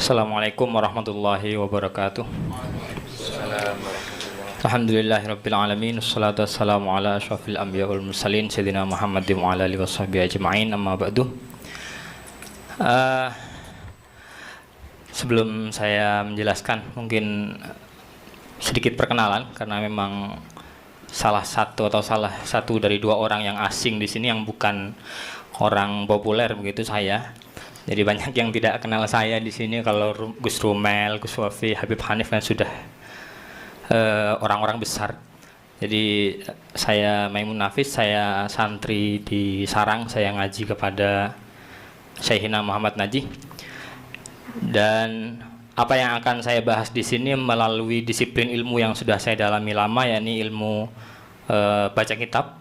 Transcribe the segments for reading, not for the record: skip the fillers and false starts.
Assalamualaikum warahmatullahi wabarakatuh. Alhamdulillahirabbil alamin, wassalatu wassalamu ala asyrafil anbiya wal mursalin sayyidina Muhammadin wa ala alihi washabbihi ajmain, amma ba'du. Sebelum saya menjelaskan, mungkin sedikit perkenalan karena memang salah satu dari dua orang yang asing di sini yang bukan orang populer begitu saya. Jadi banyak yang tidak kenal saya di sini. Kalau Gus Rumel, Gus Wafi, Habib Hanif kan sudah orang-orang besar. Jadi saya Maimun Nafis, saya santri di Sarang, saya ngaji kepada Syekhina Muhammad Najih. Dan apa yang akan saya bahas di sini melalui disiplin ilmu yang sudah saya dalami lama, yakni ilmu baca kitab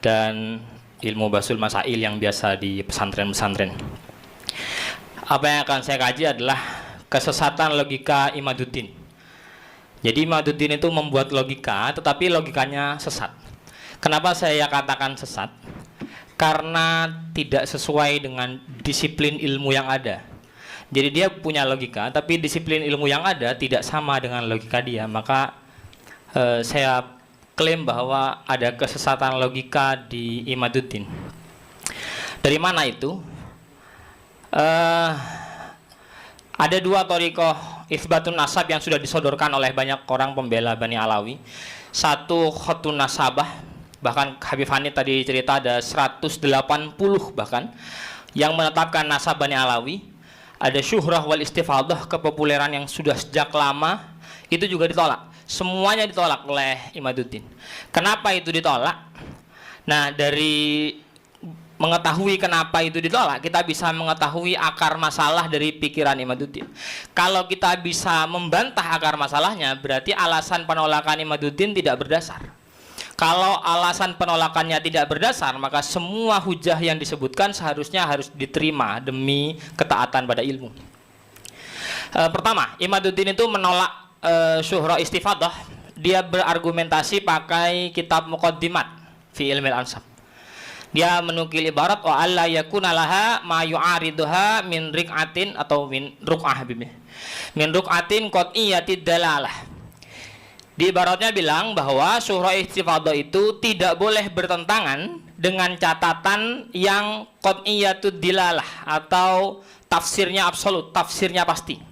dan ilmu basul masail yang biasa di pesantren-pesantren. Apa yang akan saya kaji adalah kesesatan logika Imaduddin. Jadi Imaduddin itu membuat logika, tetapi logikanya sesat. Kenapa saya katakan sesat? Karena tidak sesuai dengan disiplin ilmu yang ada. Jadi dia punya logika, tapi disiplin ilmu yang ada tidak sama dengan logika dia. Maka saya klaim bahwa ada kesesatan logika di Imaduddin. Dari mana itu? Ada dua thariqah itsbatun nasab yang sudah disodorkan oleh banyak orang pembela Bani Alawi. Satu khatun nasabah, bahkan Habib Hanif tadi cerita ada 180 bahkan yang menetapkan nasab Bani Alawi. Ada syuhrah wal istifadah, kepopuleran yang sudah sejak lama, itu juga ditolak. Semuanya ditolak oleh Imaduddin. Kenapa itu ditolak? Nah, dari mengetahui kenapa itu ditolak, kita bisa mengetahui akar masalah dari pikiran Imaduddin. Kalau kita bisa membantah akar masalahnya, berarti alasan penolakan Imaduddin tidak berdasar. Kalau alasan penolakannya tidak berdasar, maka semua hujah yang disebutkan seharusnya harus diterima demi ketaatan pada ilmu. Pertama, Imaduddin itu menolak syuhra istifadah. Dia berargumentasi pakai kitab Muqaddimat fi Ilmil Ansab. Dia menukil ibarat wa alla yakuna laha ma yu'ariduha min riq'atin atau min ruq'ah min ruq'atin qat'iyatid dalalah. Di ibaratnya bilang bahwa syuhra istifadah itu tidak boleh bertentangan dengan catatan yang qat'iyatud dilalah atau tafsirnya absolut, tafsirnya pasti.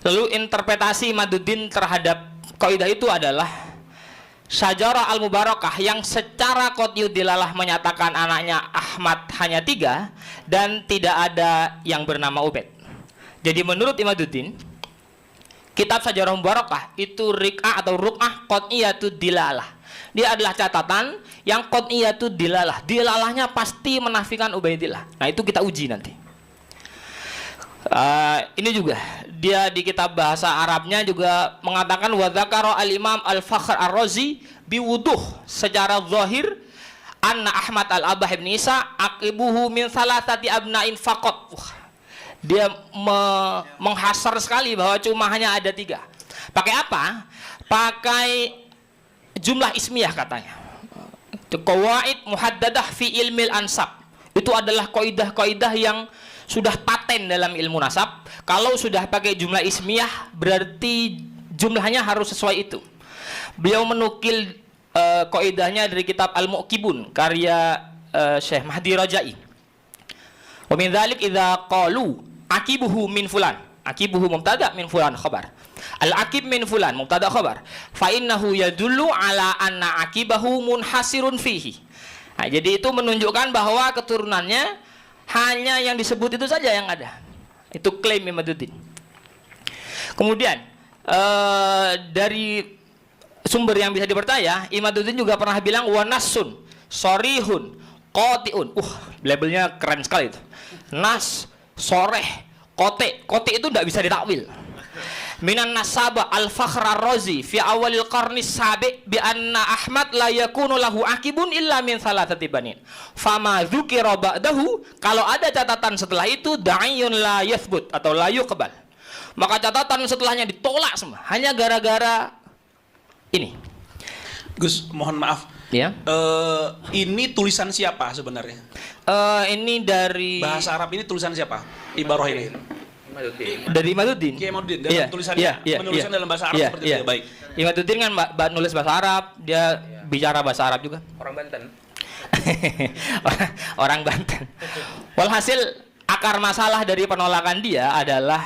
Lalu interpretasi Imaduddin terhadap kaidah itu adalah Syajarah al-Mubarakah yang secara qat'iyud dilalah menyatakan anaknya Ahmad hanya 3 dan tidak ada yang bernama Ubaid. Jadi menurut Imaduddin, kitab Syajarah Mubarakah itu riq'ah atau ruq'ah qat'iyatud dilalah. Dia adalah catatan yang qat'iyatud dilalah. Dilalahnya pasti menafikan Ubaidillah. Nah, itu kita uji nanti. Ini juga dia di kitab bahasa Arabnya juga mengatakan wa dzakara al-Imam Al-Fakhr Ar-Razi biwuduh secara zahir anna Ahmad al-Abah ibn Isa aqibuhu min salasati abna'in faqat. Dia menghasar sekali bahwa cuma hanya ada 3. Pakai apa? Pakai jumlah ismiyah katanya. Qawaid muhaddadah fi ilmil ansab. Itu adalah kaidah-kaidah yang sudah paten dalam ilmu nasab. Kalau sudah pakai jumlah ismiyah, berarti jumlahnya harus sesuai itu. Beliau menukil kaidahnya dari kitab Al-Mu'qibun karya Syekh Mahdi Rajai. Wa min dzalik idza qalu aqibuhu min fulan. Aqibuhu mubtada min fulan khabar. Al-aqib min fulan mubtada khabar. Fa innahu yadullu ala anna aqibahu munhasirun fihi. Nah, jadi itu menunjukkan bahwa keturunannya hanya yang disebut itu saja yang ada. Itu klaim Imaduddin. Kemudian dari sumber yang bisa dipercaya, Imaduddin juga pernah bilang wa nassun sorihun qati'un. Labelnya keren sekali itu. Nas, soreh, qati'. Qati' itu tidak bisa ditakwil. Minan nasabah Al-Fakhr Ar-Razi fi awalil qarni sabi' bi anna Ahmad la yakunu lahu akibun illa min salasati banin. Fama dzukira ba'dahu, kalau ada catatan setelah itu da'iyun la yathbut atau la yuqbal. Maka catatan setelahnya ditolak semua hanya gara-gara ini. Gus, mohon maaf. Ya. Ini tulisan siapa sebenarnya? Ini dari bahasa Arab, ini tulisan siapa? Ibarah ini. Dari Imaduddin. Kiai Imaduddin dalam tulisannya menuliskan dalam bahasa Arab seperti itu ya, baik. Imaduddin kan nulis bahasa Arab, dia bicara bahasa Arab juga. Orang Banten. Orang Banten. Walhasil akar masalah dari penolakan dia adalah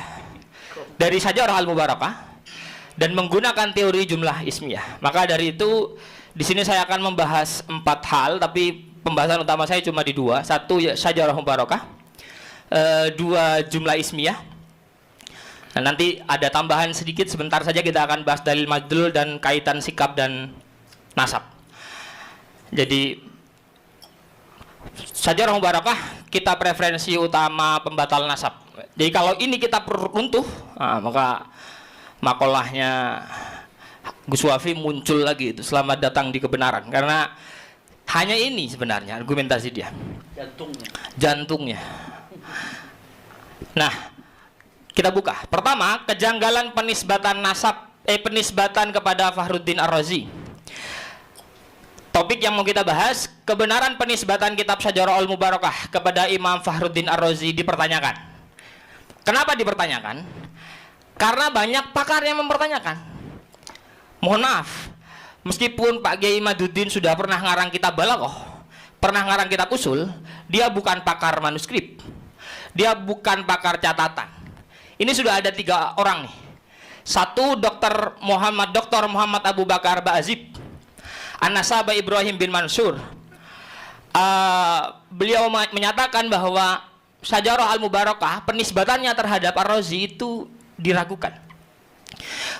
dari Syajarah Al-Mubarakah dan menggunakan teori jumlah ismiyah. Maka dari itu di sini saya akan membahas 4 hal, tapi pembahasan utama saya cuma di 2. 1 ya Syajarah Mubarakah, 2 jumlah ismiyah. Nah, nanti ada tambahan sedikit, sebentar saja kita akan bahas dalil madlul dan kaitan sikap dan nasab. Jadi Syajarah Mubarakah kitab referensi utama pembatal nasab. Jadi kalau ini kitab runtuh, maka makolahnya Gus Wafi muncul lagi itu, selamat datang di kebenaran, karena hanya ini sebenarnya argumentasi dia. Jantungnya. Nah, kita buka. Pertama, kejanggalan penisbatan nasab, penisbatan kepada Fakhruddin Ar-Razi. Topik yang mau kita bahas, kebenaran penisbatan kitab Syajarah Al-Mubarakah kepada Imam Fakhruddin Ar-Razi dipertanyakan. Kenapa dipertanyakan? Karena banyak pakar yang mempertanyakan. Mohon maaf, meskipun Pak Kiai Imaduddin sudah pernah ngarang kitab Balaghah, pernah ngarang kitab usul, dia bukan pakar manuskrip. Dia bukan pakar catatan. Ini sudah ada 3 orang nih. 1 Dr. Muhammad Abu Bakar Ba'azib, An-Nasabah Ibrahim bin Mansur. Beliau menyatakan bahwa Syajarah Al-Mubarakah penisbatannya terhadap Ar-Razi itu diragukan.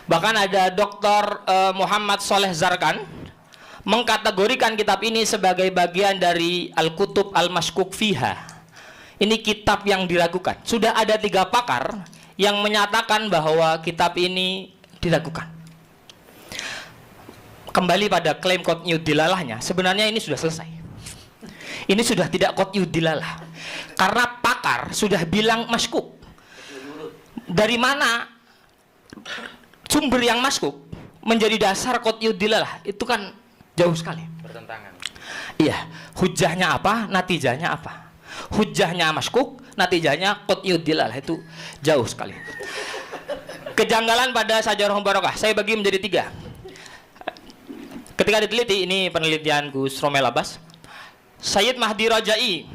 Bahkan ada Dr. Muhammad Soleh Zarkan mengkategorikan kitab ini sebagai bagian dari Al-Kutub Al-Mashkuk Fiha. Ini kitab yang diragukan. Sudah ada 3 pakar yang menyatakan bahwa kitab ini diragukan. Kembali pada klaim qat'iyud dilalahnya, sebenarnya ini sudah selesai. Ini sudah tidak qat'iyud dilalah. Karena pakar sudah bilang maskuk. Dari mana sumber yang maskuk menjadi dasar qat'iyud dilalah? Itu kan jauh sekali. Bertentangan. Iya, hujahnya apa, natijahnya apa? Hujahnya maskuk, natijahnya qat'iyud dilalah, itu jauh sekali. Kejanggalan pada Syajarah Mubarakah saya bagi menjadi 3. Ketika diteliti, ini penelitian Gus Romel Abbas, Sayyid Mahdi Rajai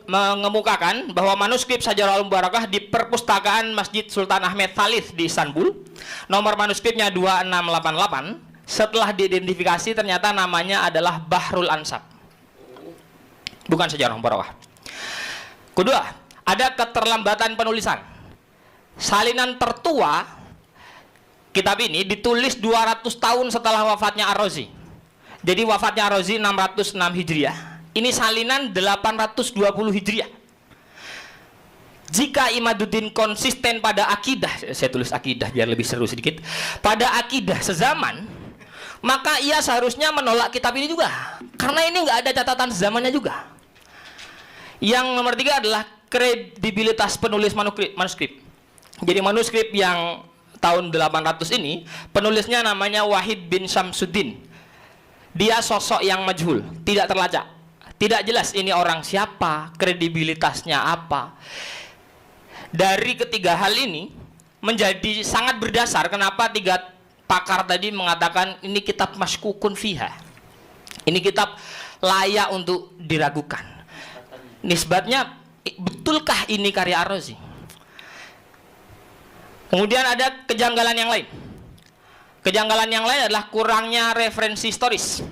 mengemukakan bahwa manuskrip Syajarah Al-Mubarakah di perpustakaan Masjid Sultan Ahmed Thalith di Istanbul, nomor manuskripnya 2688, setelah diidentifikasi ternyata namanya adalah Bahrul Ansab, bukan Syajarah Al-Mubarakah. Kedua, ada keterlambatan penulisan. Salinan tertua kitab ini ditulis 200 tahun setelah wafatnya Ar-Razi. Jadi wafatnya Ar-Razi 606 Hijriah. Ini salinan 820 Hijriah. Jika Imaduddin konsisten pada akidah, saya tulis akidah biar lebih seru sedikit, pada akidah sezaman, maka ia seharusnya menolak kitab ini juga. Karena ini nggak ada catatan sezamannya juga. Yang nomor 3 adalah kredibilitas penulis manuskrip. Jadi manuskrip yang tahun 800 ini, penulisnya namanya Wahid bin Syamsuddin. Dia sosok yang majhul, tidak terlacak. Tidak jelas ini orang siapa, kredibilitasnya apa. Dari ketiga hal ini menjadi sangat berdasar kenapa 3 pakar tadi mengatakan ini kitab maskukun fiha. Ini kitab layak untuk diragukan. Nisbatnya, betulkah ini karya Ar-Razi? Kemudian ada kejanggalan yang lain. Kejanggalan yang lain adalah kurangnya referensi historis.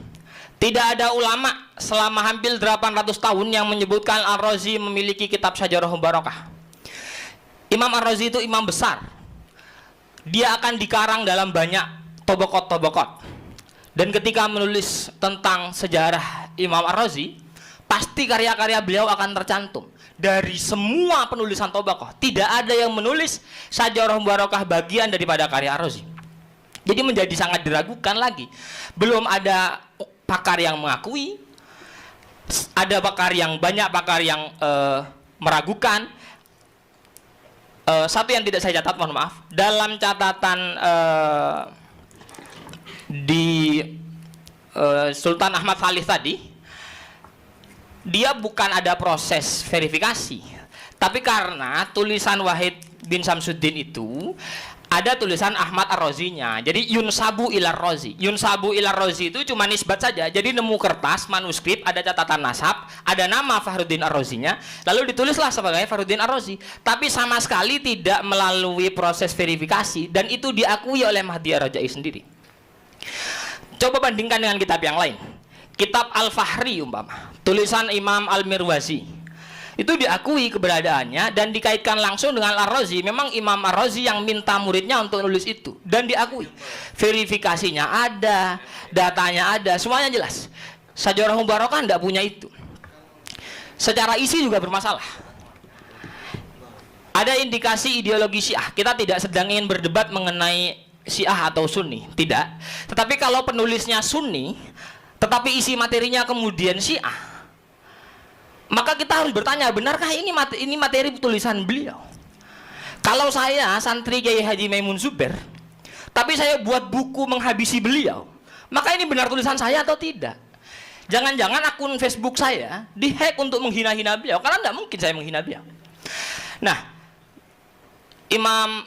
Tidak ada ulama selama hampir 800 tahun yang menyebutkan Ar-Razi memiliki kitab Syajarah Mubarakah. Imam Ar-Razi itu imam besar. Dia akan dikarang dalam banyak tobokot-tobokot. Dan ketika menulis tentang sejarah Imam Ar-Razi, pasti karya-karya beliau akan tercantum. Dari semua penulisan Tobakoh, tidak ada yang menulis Syajarah Mubarakah bagian daripada karya Ar-Razi. Jadi menjadi sangat diragukan lagi. Belum ada pakar yang mengakui, ada banyak pakar yang meragukan. Satu yang tidak saya catat, mohon maaf, dalam catatan di Sultan Ahmad Thalith tadi, dia bukan ada proses verifikasi, tapi karena tulisan Wahid bin Samsuddin itu ada tulisan Ahmad Ar-Razinya. Jadi Yunsabu ilar Razi. Yunsabu ilar Razi itu cuma nisbat saja. Jadi nemu kertas, manuskrip, ada catatan nasab, ada nama Fakhruddin Ar-Razinya, lalu ditulislah sebagai Fakhruddin Ar-Razi. Tapi sama sekali tidak melalui proses verifikasi dan itu diakui oleh Mahdi Ar-Rajai sendiri. Coba bandingkan dengan kitab yang lain. Kitab Al-Fahri umpama, tulisan Imam Al-Mirwazi. Itu diakui keberadaannya dan dikaitkan langsung dengan Ar-Razi. Memang Imam Ar-Razi yang minta muridnya untuk nulis itu dan diakui. Verifikasinya ada, datanya ada, semuanya jelas. Sajarah Mubarakah tidak punya itu. Secara isi juga bermasalah. Ada indikasi ideologi Syiah. Kita tidak sedang ingin berdebat mengenai Syiah atau Sunni, tidak. Tetapi kalau penulisnya Sunni, tetapi isi materinya kemudian Syiah, maka kita harus bertanya, benarkah ini materi tulisan beliau? Kalau saya santri Kiai Haji Maimun Zubair, tapi saya buat buku menghabisi beliau, maka ini benar tulisan saya atau tidak? Jangan-jangan akun Facebook saya dihack untuk menghina-hina beliau, karena tidak mungkin saya menghina beliau. Nah, Imam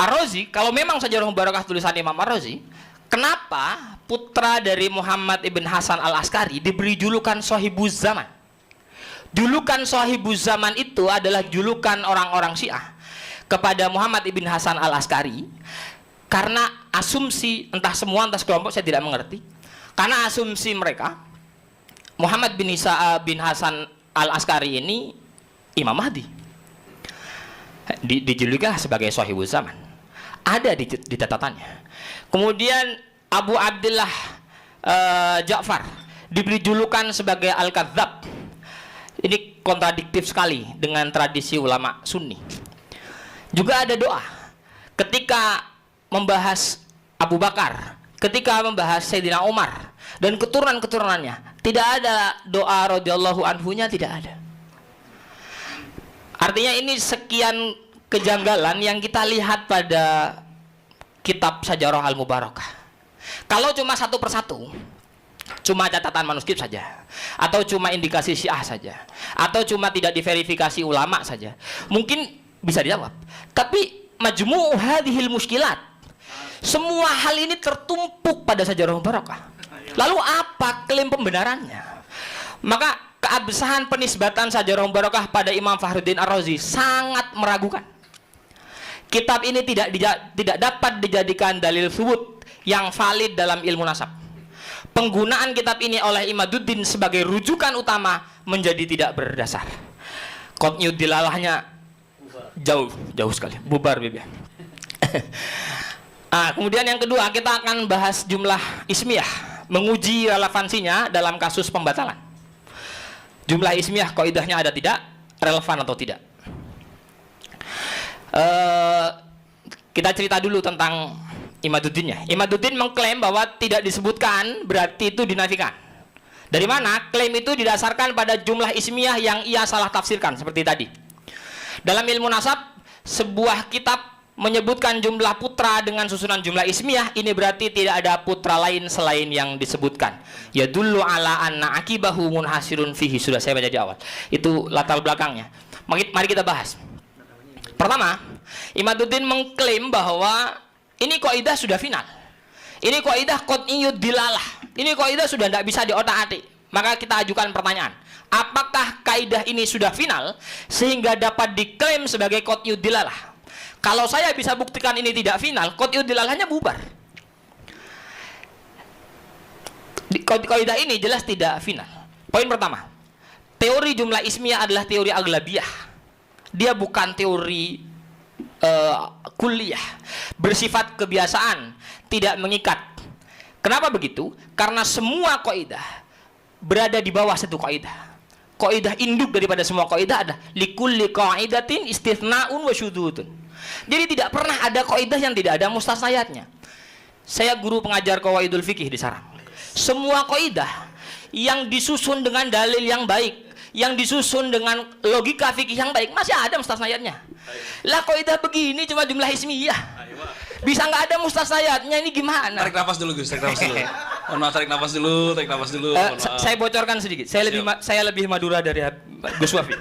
Ar-Razi, kalau memang Sajarah Mubarakah tulisan Imam Ar-Razi, kenapa putra dari Muhammad ibn Hasan al-Askari diberi julukan Sahibuz Zaman? Julukan Sahibuz Zaman itu adalah julukan orang-orang Syiah kepada Muhammad ibn Hasan al-Askari karena asumsi, entah semua entah sekelompok, saya tidak mengerti, karena asumsi mereka Muhammad bin Hasan al-Askari ini Imam Mahdi, dijulukilah sebagai Sahibuz Zaman, ada di catatannya. Kemudian Abu Abdullah Ja'far diberi julukan sebagai Al-Kadzab. Ini kontradiktif sekali dengan tradisi ulama Sunni. Juga ada doa ketika membahas Abu Bakar, ketika membahas Sayyidina Umar dan keturunan-keturunannya, tidak ada doa radhiyallahu anhunya, tidak ada. Artinya ini sekian kejanggalan yang kita lihat pada kitab Sajarah Al-Mubarakah. Kalau cuma satu persatu, cuma catatan manuskrip saja, atau cuma indikasi Syiah saja, atau cuma tidak diverifikasi ulama saja, mungkin bisa dijawab. Tapi majmu' hadhil muskilat, semua hal ini tertumpuk pada Sajarah Mubarakah. Lalu apa klaim pembenarannya? Maka keabsahan penisbatan Sajarah Mubarakah pada Imam Fakhruddin Ar-Razi sangat meragukan. Kitab ini tidak dapat dijadikan dalil thubut yang valid dalam ilmu nasab. Penggunaan kitab ini oleh Imaduddin sebagai rujukan utama menjadi tidak berdasar. Qat'iyud dilalahnya jauh sekali, bubar bibir. Kemudian yang kedua, kita akan bahas jumlah ismiyah, menguji relevansinya dalam kasus pembatalan. Jumlah ismiyah kaidahnya ada tidak, relevan atau tidak. Kita cerita dulu tentang Imaduddinnya. Imaduddin mengklaim bahwa tidak disebutkan berarti itu dinafikan. Dari mana? Klaim itu didasarkan pada jumlah ismiyah yang ia salah tafsirkan seperti tadi. Dalam ilmu nasab, sebuah kitab menyebutkan jumlah putra dengan susunan jumlah ismiyah, ini berarti tidak ada putra lain selain yang disebutkan. Yadullu ala anna akibahu munhasirun fihi. Sudah saya baca di awal. Itu latar belakangnya. Mari kita bahas. Pertama, Imaduddin mengklaim bahwa ini kaidah sudah final. Ini kaidah qat'iyud dilalah. Ini kaidah sudah tidak bisa diotak-atik. Maka kita ajukan pertanyaan, apakah kaidah ini sudah final sehingga dapat diklaim sebagai qat'iyud dilalah? Kalau saya bisa buktikan ini tidak final, qat'iyud dilalahnya bubar. Kaidah ini jelas tidak final. Poin pertama, teori jumlah ismiyah adalah teori aglabiyah. Dia bukan teori kuliah, bersifat kebiasaan, tidak mengikat. Kenapa begitu? Karena semua kaidah berada di bawah satu kaidah. Kaidah induk daripada semua kaidah adalah likulli qaidatin istithna'un wa syudzutun. Jadi tidak pernah ada kaidah yang tidak ada mustasnayatnya. Saya guru pengajar qawaidul fikih di Sarang. Semua kaidah yang disusun dengan dalil yang baik, yang disusun dengan logika fikih yang baik, masih ada mustasnayatnya. Lah kaidah begini cuma jumlah ismiyah, bisa nggak ada mustasnayatnya, ini gimana? Tarik nafas dulu Gus, tarik nafas dulu. Tarik nafas dulu. Saya bocorkan sedikit. Saya lebih Madura dari Gus Wafi.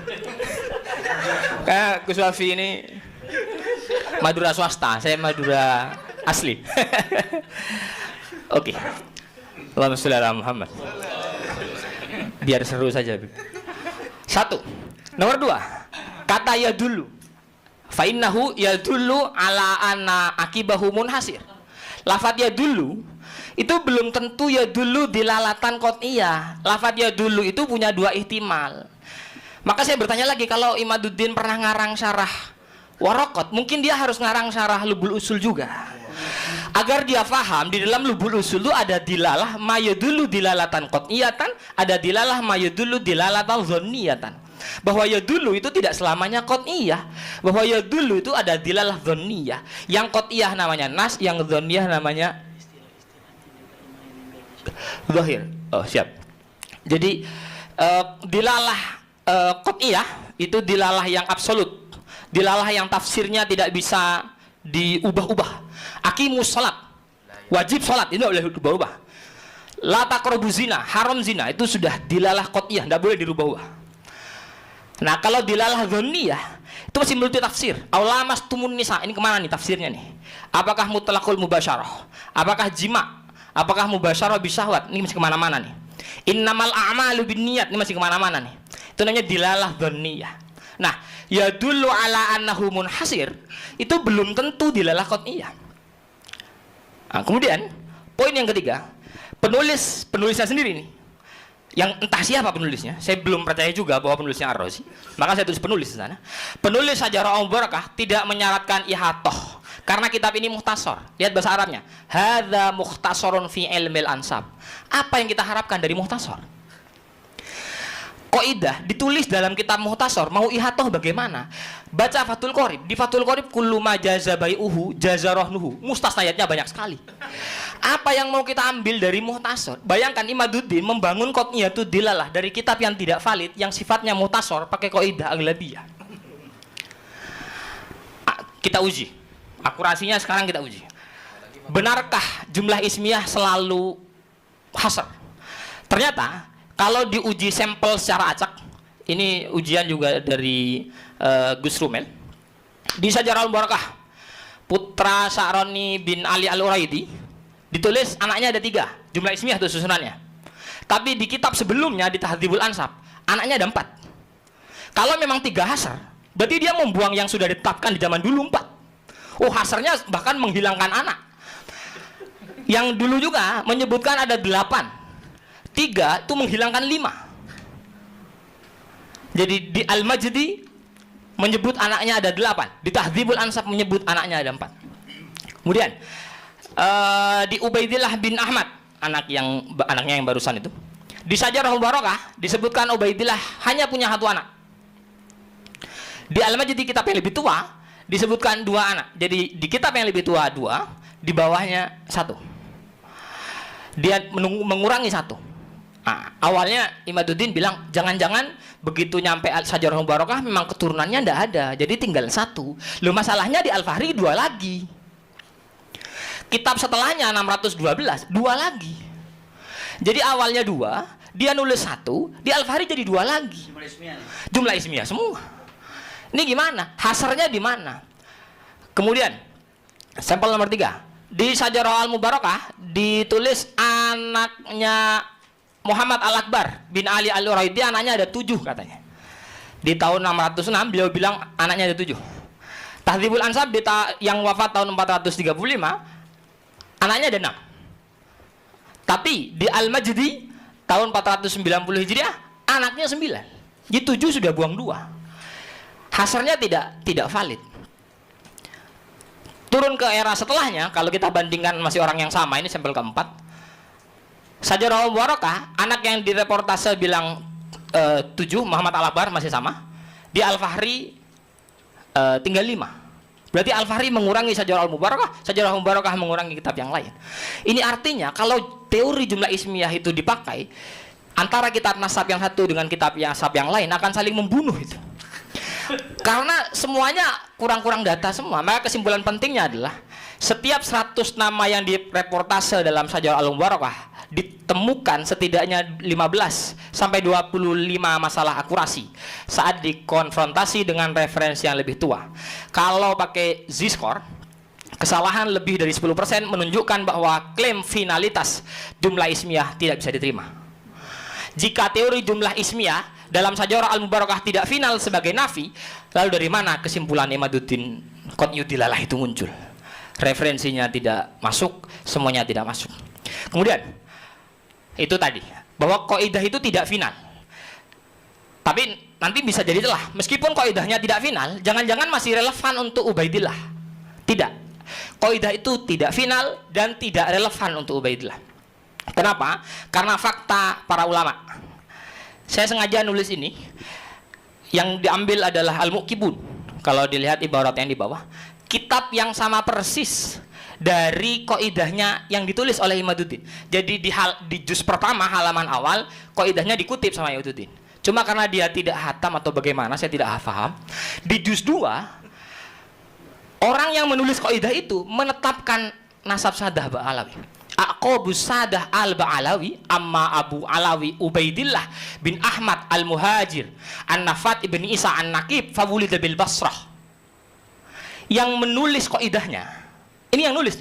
Gus Wafi ini Madura swasta, saya Madura asli. Oke. Allahumma sholli ala Muhammad. Biar seru saja. Satu. Nomor 2. Kata ya dulu. Fa innahu ya dulu ala anna akibahu munhasir. Lafaz ya dulu itu belum tentu ya dulu dilalatan qat'iyah. Lafaz ya dulu itu punya 2 ihtimal. Maka saya bertanya lagi, kalau Imaduddin pernah ngarang syarah Waraqat, mungkin dia harus ngarang syarah Lubul Usul juga. Agar dia paham di dalam Lubul Usul itu ada dilalah mayadulu dilalatan qat'iyatan, ada dilalah mayadulu dilalatan dhanniyatan. Bahwa ya dulu itu tidak selamanya qat'iyah, bahwa ya dulu itu ada dilalah dhanniyah. Yang qat'iyah namanya nas, yang dhanniyah namanya zahir. Oh, siap. Jadi dilalah qat'iyah itu dilalah yang absolut. Dilalah yang tafsirnya tidak bisa diubah-ubah. Aqimus salat, wajib salat, itu tidak boleh diubah-ubah. La taqrabu zina, haram zina, itu sudah dilalah qat'iyah, tidak boleh dirubah-ubah. Nah, kalau dilalah dhanniyah itu masih multi tafsir. Aulamas tumun nisa, ini kemana nih tafsirnya nih? Apakah mutlaqul mubasyarah? Apakah jima? Apakah mubasyarah bisyahwat? Ini masih kemana-mana nih. Innamal a'malu binniyat, ini masih kemana-mana nih. Itu namanya dilalah dhanniyah. Nah, ya dulu ala annahu munhasir itu belum tentu dilalah qat'iyah. Nah, kemudian poin yang ketiga, penulisnya sendiri nih, yang entah siapa penulisnya, saya belum percaya juga bahwa penulisnya Ar-Razi, maka saya tulis penulis di sana. Penulis Syajarah Al-Barakah tidak menyaratkan ihatoh karena kitab ini mukhtasar. Lihat bahasa Arabnya, hadza mukhtasarun fi ilmil ansab. Apa yang kita harapkan dari mukhtasar? Qaidah ditulis dalam kitab mukhtasar, mau ihatoh bagaimana? Baca Fathul Qorib. Di Fathul Qorib kullu ma jaza bai'uhu jaza rahnuhu. Mustasnayatnya banyak sekali. Apa yang mau kita ambil dari mukhtasar? Bayangkan Imaduddin membangun qat'iyatu dilalah dari kitab yang tidak valid, yang sifatnya mukhtasar, pakai qaidah aghlabiyah. Kita uji. Akurasinya sekarang kita uji. Benarkah jumlah ismiyah selalu hasr? Ternyata kalau diuji sampel secara acak, ini ujian juga dari Gus Rumel. Di Syajarah Al-Barakah, putra Sa'roni bin Ali Al-Uraidi, ditulis anaknya ada 3, jumlah ismiyah itu susunannya. Tapi di kitab sebelumnya, di Tahdzibul Ansab, anaknya ada 4. Kalau memang 3 hasar, berarti dia membuang yang sudah ditetapkan di zaman dulu 4. Oh, hasarnya bahkan menghilangkan anak. Yang dulu juga menyebutkan ada 8. 3 itu menghilangkan 5. Jadi di Al-Majdi menyebut anaknya ada 8. Di Tahdzibul Ansab menyebut anaknya ada 4. Kemudian di Ubaidillah bin Ahmad, anaknya yang barusan itu, di Syajarah Al-Barakah disebutkan Ubaidillah hanya punya 1 anak. Di Al-Majdi kitab yang lebih tua disebutkan 2 anak. Jadi di kitab yang lebih tua 2, di bawahnya 1. Dia mengurangi 1. Nah, awalnya Imaduddin bilang jangan-jangan begitu nyampe Syajarah Al-Barakah memang keturunannya ndak ada, jadi tinggal 1. Loh, masalahnya di Al-Fahri 2 lagi. Kitab setelahnya 612, 2 lagi. Jadi awalnya 2, dia nulis 1, di Al-Fahri jadi 2 lagi. Jumlah ismiyah semua. Ini gimana? Hasarnya di mana? Kemudian sampel nomor 3. Di Syajarah Al-Mubarakah ditulis anaknya Muhammad Al-Akbar bin Ali Al-Uraidi, anaknya ada 7 katanya. Di tahun 606 beliau bilang anaknya ada 7. Tahdzibul Ansab yang wafat tahun 435, anaknya ada 6. Tapi di Al-Majdi tahun 490 Hijriah anaknya 9. Jadi 7 sudah buang 2. Hasarnya tidak valid. Turun ke era setelahnya, kalau kita bandingkan masih orang yang sama, ini sampel keempat. Syajarah Al-Barakah, anak yang direportase bilang 7, Muhammad Al-Akbar masih sama. Di Al-Fahri tinggal 5. Berarti Al-Fahri mengurangi Syajarah Al-Mubarakah, Syajarah Al-Mubarakah mengurangi kitab yang lain. Ini artinya kalau teori jumlah ismiyah itu dipakai, antara kitab nasab yang satu dengan kitab nasab yang lain akan saling membunuh itu. Karena semuanya kurang-kurang data semua. Maka kesimpulan pentingnya adalah setiap 100 nama yang direportase dalam Syajarah Al-Mubarakah ditemukan setidaknya 15 sampai 25 masalah akurasi saat dikonfrontasi dengan referensi yang lebih tua. Kalau pakai Z-score, kesalahan lebih dari 10% menunjukkan bahwa klaim finalitas jumlah ismiyah tidak bisa diterima. Jika teori jumlah ismiyah dalam Sajarah Al-Mubarakah tidak final sebagai nafi, lalu dari mana kesimpulan Imaduddin Qutnyudilalah itu muncul? Referensinya tidak masuk, semuanya tidak masuk. Kemudian itu tadi bahwa kaidah itu tidak final. Tapi nanti bisa jadi celah. Meskipun kaidahnya tidak final, jangan-jangan masih relevan untuk Ubaidillah. Tidak. Kaidah itu tidak final dan tidak relevan untuk Ubaidillah. Kenapa? Karena fakta para ulama. Saya sengaja nulis ini. Yang diambil adalah Al-Muqibun. Kalau dilihat ibarat yang di bawah, kitab yang sama persis dari kaidahnya yang ditulis oleh Imaduddin. Jadi di juz pertama halaman awal kaidahnya dikutip sama Imaduddin. Cuma karena dia tidak hatam atau bagaimana saya tidak paham. Di juz 2 orang yang menulis kaidah itu menetapkan nasab Sadah Ba'alawi. Aqabus Sadah Al-Ba'alawi amma Abu Alawi Ubaidillah bin Ahmad Al-Muhajir An-Nafat ibn Isa An-Naqib fawulida bil Basrah. Yang menulis kaidahnya, ini yang nulis,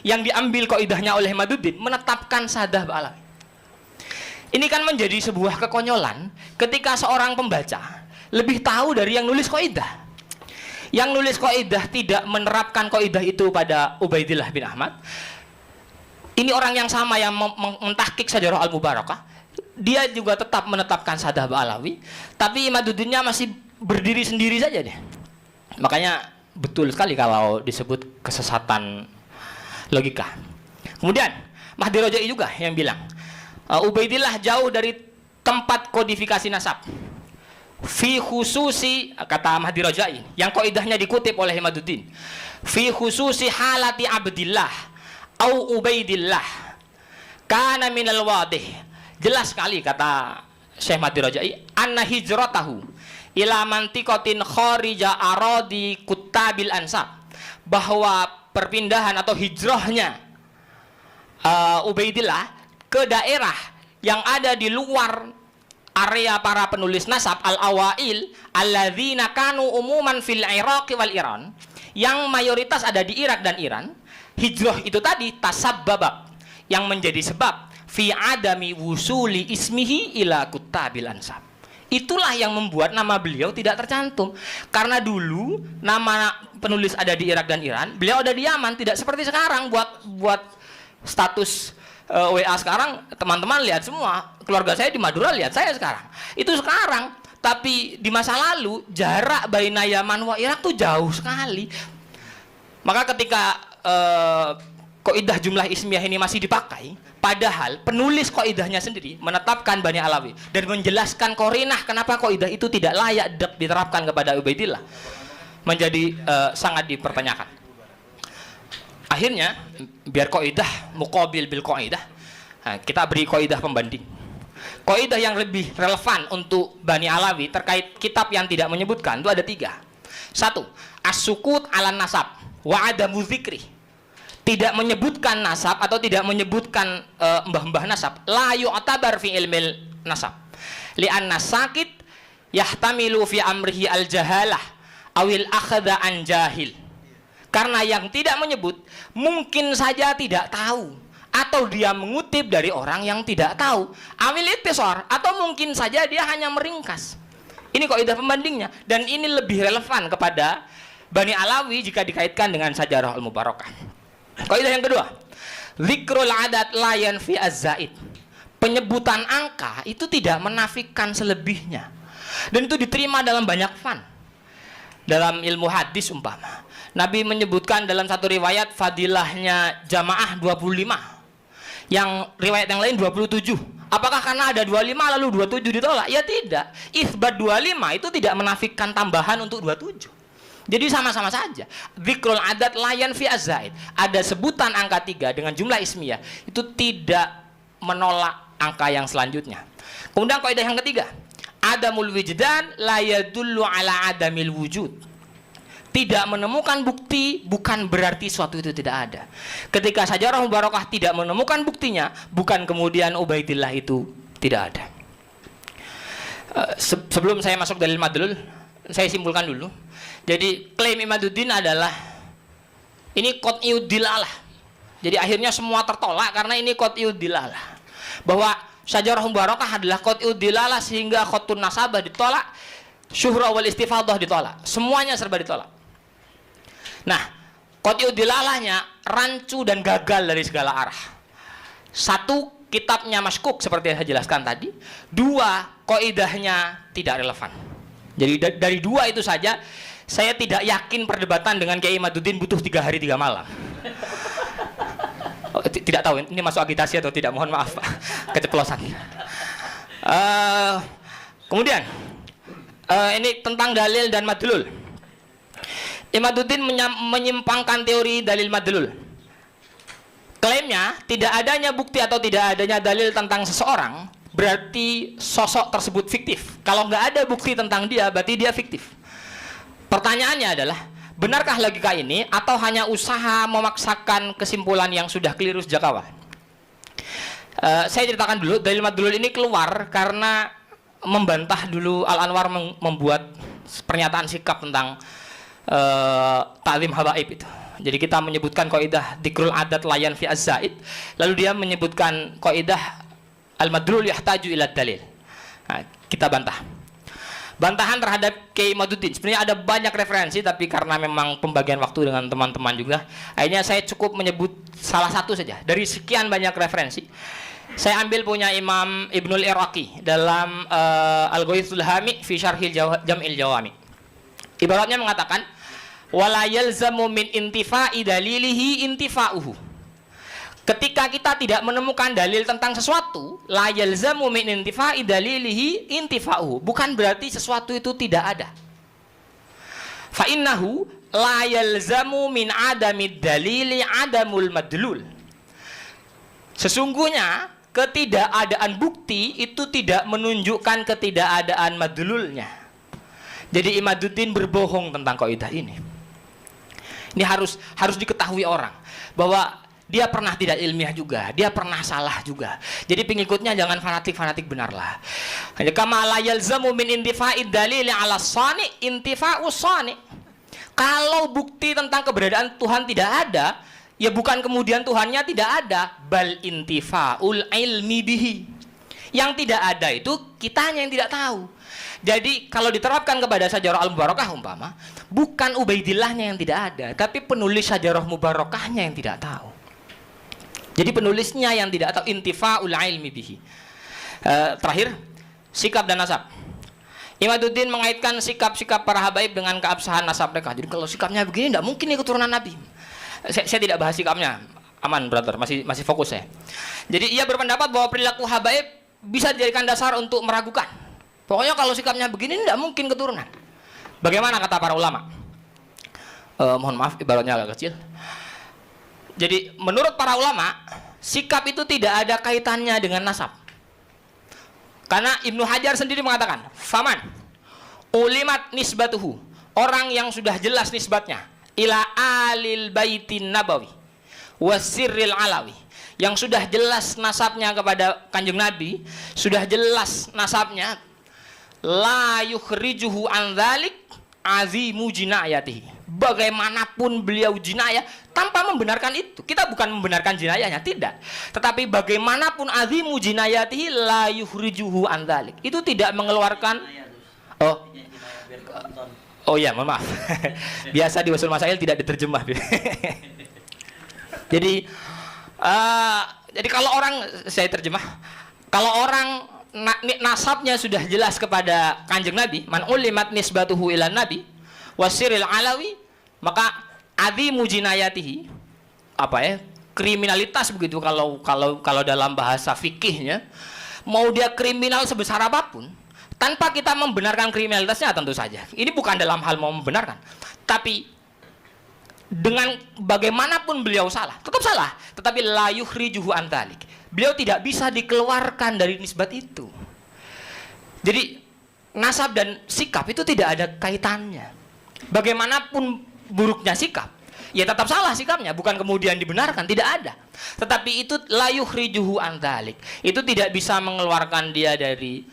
yang diambil kaidahnya oleh Imaduddin menetapkan Sadah Ba'alawi. Ini kan menjadi sebuah kekonyolan ketika seorang pembaca lebih tahu dari yang nulis kaidah. Yang nulis kaidah tidak menerapkan kaidah itu pada Ubaidillah bin Ahmad. Ini orang yang sama yang mentahqiq Sajarah Al-Mubarakah. Dia juga tetap menetapkan Sadah Ba'alawi, tapi Imaduddinnya masih berdiri sendiri saja deh. Makanya betul sekali kalau disebut kesesatan logika. Kemudian Mahdi Rajai juga yang bilang Ubaidillah jauh dari tempat kodifikasi nasab. Fi khususi, kata Mahdi Rajai yang kaidahnya dikutip oleh Imaduddin, fi khususi halati Abdillah au Ubaidillah kana minal wadih. Jelas sekali kata Syekh Mahdi Rajai, anna hijratahu ila mantikotin kharija aradi kutabil ansab, bahwa perpindahan atau hijrahnya Ubaidillah ke daerah yang ada di luar area para penulis nasab al-awail alladzina kanu umuman fil Iraq wal Iran, yang mayoritas ada di Irak dan Iran. Hijrah itu tadi tasabbaba, yang menjadi sebab fi adami wusuli ismihi ila kutabil ansab. Itulah yang membuat nama beliau tidak tercantum. Karena dulu nama penulis ada di Irak dan Iran, beliau ada di Yaman. Tidak seperti sekarang buat status WA sekarang, teman-teman lihat semua. Keluarga saya di Madura lihat saya sekarang. Itu sekarang. Tapi di masa lalu jarak baina Yaman wa Irak tuh jauh sekali. Maka ketika kaidah jumlah ismiyah ini masih dipakai, padahal penulis kaidahnya sendiri menetapkan Bani Alawi dan menjelaskan korinah kenapa kaidah itu tidak layak diterapkan kepada Ubaidillah, menjadi sangat dipertanyakan. Akhirnya biar kaidah muqabil bil kaidah, kita beri kaidah pembanding. Kaidah yang lebih relevan untuk Bani Alawi terkait kitab yang tidak menyebutkan itu ada 3. 1. As-sukut ala nasab wa adamu dzikri. Tidak menyebutkan nasab atau tidak menyebutkan mbah-mbah nasab, la yu'tabar fi ilmil nasab li'anna sakit yahtamilu fi amrihi al-jahalah awil akhadha an jahil. Karena yang tidak menyebut mungkin saja tidak tahu, atau dia mengutip dari orang yang tidak tahu, awil ittisar, atau mungkin saja dia hanya meringkas. Ini kaidah pembandingnya, dan ini lebih relevan kepada Bani Alawi jika dikaitkan dengan Sajarah Al-Mubarakah. Kaidah yang kedua, zikrul adat la yanfi az-zaid. Penyebutan angka itu tidak menafikan selebihnya. Dan itu diterima dalam banyak fan. Dalam ilmu hadis umpama, Nabi menyebutkan dalam satu riwayat fadilahnya jamaah 25. Yang riwayat yang lain 27. Apakah karena ada 25 lalu 27 ditolak? Ya tidak. Itsbat 25 itu tidak menafikan tambahan untuk 27. Jadi sama-sama saja. Zikrul adat layan fi az-zaid. Ada sebutan angka 3 dengan jumlah ismiyah, itu tidak menolak angka yang selanjutnya. Kemudian kaidah yang ketiga, adamul wijdan la yadullu ala adamil wujud. Tidak menemukan bukti bukan berarti suatu itu tidak ada. Ketika Syajarah Mubarakah tidak menemukan buktinya, bukan kemudian Ubaidillah itu tidak ada. Sebelum saya masuk dalil madlul, saya simpulkan dulu. Jadi klaim Imaduddin adalah ini qat'iyud dilalah. Jadi akhirnya semua tertolak karena ini qat'iyud dilalah. Bahwa Syajarah Mubarakah adalah qat'iyud dilalah sehingga khatun nasabah ditolak, syuhrah wal istifadah ditolak. Semuanya serba ditolak. Nah, qat'iyud dilalahnya rancu dan gagal dari segala arah. Satu, kitabnya maskuk seperti yang saya jelaskan tadi. Dua, qaidahnya tidak relevan. Jadi dari dua itu saja saya tidak yakin perdebatan dengan Kiai Imaduddin butuh 3 hari 3 malam. Oh, tidak tahu ini masuk agitasi atau tidak, mohon maaf Pak. Keceplosan. Kemudian ini tentang dalil dan madlul. Imaduddin menyimpangkan teori dalil madlul. Klaimnya tidak adanya bukti atau tidak adanya dalil tentang seseorang berarti sosok tersebut fiktif. Kalau nggak ada bukti tentang dia berarti dia fiktif. Pertanyaannya adalah, benarkah logika ini atau hanya usaha memaksakan kesimpulan yang sudah keliru sejak awal? Saya ceritakan dulu, dalil madlul ini keluar karena membantah dulu Al-Anwar membuat pernyataan sikap tentang ta'zim habaib itu. Jadi kita menyebutkan kaidah dzikrul adat layan fi az-zaid, lalu dia menyebutkan kaidah al-madlul yahtaju ila dalil. Nah, kita bantah. Bantahan terhadap Kiai Imaduddin. Sebenarnya ada banyak referensi, tapi karena memang pembagian waktu dengan teman-teman juga, akhirnya saya cukup menyebut salah satu saja dari sekian banyak referensi. Saya ambil punya Imam Ibnul Iraqi dalam Al-Ghaithul Hami fi Syarhil Jam'il Jawami. Ibaratnya mengatakan, wala yalzamu min intifa'i dalilihi intifa'uhu. Ketika kita tidak menemukan dalil tentang sesuatu, la yalzamu min intifa'i dalilihi intifa'uhu, bukan berarti sesuatu itu tidak ada. Fa innahu la yalzamu min adamid dalili adamul madlul. Sesungguhnya ketidakadaan bukti itu tidak menunjukkan ketidakadaan madlulnya. Jadi Imaduddin berbohong tentang kaidah ini. Ini harus diketahui orang bahwa dia pernah tidak ilmiah juga, dia pernah salah juga. Jadi pengikutnya jangan fanatik benarlah. Kama la yalzamu min intifa'id dalil 'ala shani intifa'us shani. Kalau bukti tentang keberadaan Tuhan tidak ada, ya bukan kemudian Tuhannya tidak ada, bal intifa'ul ilmi bihi. Yang tidak ada itu kitanya yang tidak tahu. Jadi kalau diterapkan kepada Syajarah Al-Mubarakah umpama, bukan Ubaidillahnya yang tidak ada, tapi penulis Syajarah Mubarakahnya yang tidak tahu. Jadi penulisnya yang tidak tahu, intifa'ul ilmi bihi. Terakhir, sikap dan nasab. Imaduddin mengaitkan sikap-sikap para habaib dengan keabsahan nasab mereka. Jadi kalau sikapnya begini, tidak mungkin ini keturunan Nabi. Saya tidak bahas sikapnya, aman brother, masih fokus saya. Jadi ia berpendapat bahwa perilaku habaib bisa dijadikan dasar untuk meragukan. Pokoknya kalau sikapnya begini tidak mungkin keturunan. Bagaimana kata para ulama? Mohon maaf ibaratnya agak kecil. Jadi menurut para ulama, sikap itu tidak ada kaitannya dengan nasab. Karena Ibnu Hajar sendiri mengatakan, faman ulimat nisbatuhu, orang yang sudah jelas nisbatnya ila alil baitin nabawi wasirril alawi, yang sudah jelas nasabnya kepada Kanjeng Nabi, sudah jelas nasabnya, la yukhrijuhu an dzalik azimu jinayatihi. Bagaimanapun beliau jinayah tanpa membenarkan itu. Kita bukan membenarkan jinayahnya, tidak. Tetapi bagaimanapun azimu jinayatihi la yukhrijuhu an dzalik. Itu tidak mengeluarkan Oh ya, mohon maaf. Biasa di Usul Masail tidak diterjemah. Jadi kalau orang, saya terjemah, kalau orang nasabnya sudah jelas kepada Kanjeng Nabi, man ulimat nisbatuhu ila nabi wasiril alawi, maka azimu jinayatihi, kriminalitas begitu kalau dalam bahasa fikihnya, mau dia kriminal sebesar apapun, tanpa kita membenarkan kriminalitasnya tentu saja. Ini bukan dalam hal mau membenarkan, tapi dengan bagaimanapun beliau salah, tetap salah, tetapi la yukhrijuhu an dzalik. Beliau tidak bisa dikeluarkan dari nisbat itu. Jadi nasab dan sikap itu tidak ada kaitannya. bagaimanapun buruknya sikap, ya tetap salah sikapnya, bukan kemudian dibenarkan, tidak ada. Tetapi itu la yukhrijuhu an dzalik. Itu tidak bisa mengeluarkan dia dari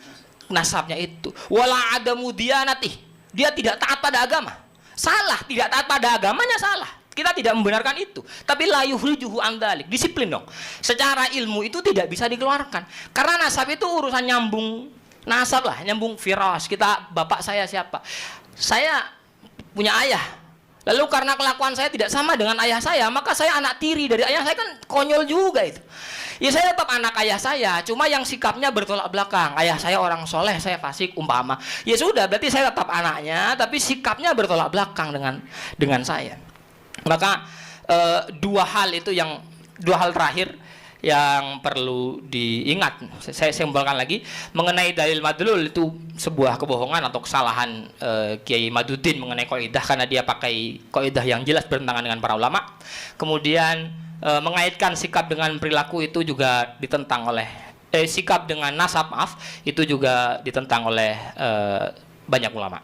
nasabnya itu. Wala adamu diyanatih. Dia tidak taat pada agama. Salah, tidak taat pada agamanya salah. Kita tidak membenarkan itu. Tapi la yukhrijuhu an dzalik. Disiplin dong. Secara ilmu itu tidak bisa dikeluarkan. Karena nasab itu urusan nyambung nasab lah, nyambung viras. Kita, bapak saya siapa? Saya punya ayah. Lalu karena kelakuan saya tidak sama dengan ayah saya, maka saya anak tiri dari ayah saya, kan konyol juga itu. Ya saya tetap anak ayah saya, cuma yang sikapnya bertolak belakang. Ayah saya orang soleh, saya fasik umpama. Ya sudah, berarti saya tetap anaknya, tapi sikapnya bertolak belakang dengan saya. Maka dua hal terakhir yang perlu diingat. Saya simpulkan lagi mengenai dalil madlul, itu sebuah kebohongan atau kesalahan Kiai Maduddin mengenai kaidah, karena dia pakai kaidah yang jelas bertentangan dengan para ulama. Kemudian mengaitkan sikap dengan perilaku itu juga ditentang oleh sikap dengan nasab, itu juga ditentang oleh banyak ulama.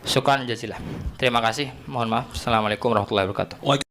Syukran jazilah. Terima kasih. Mohon maaf. Assalamualaikum warahmatullahi wabarakatuh.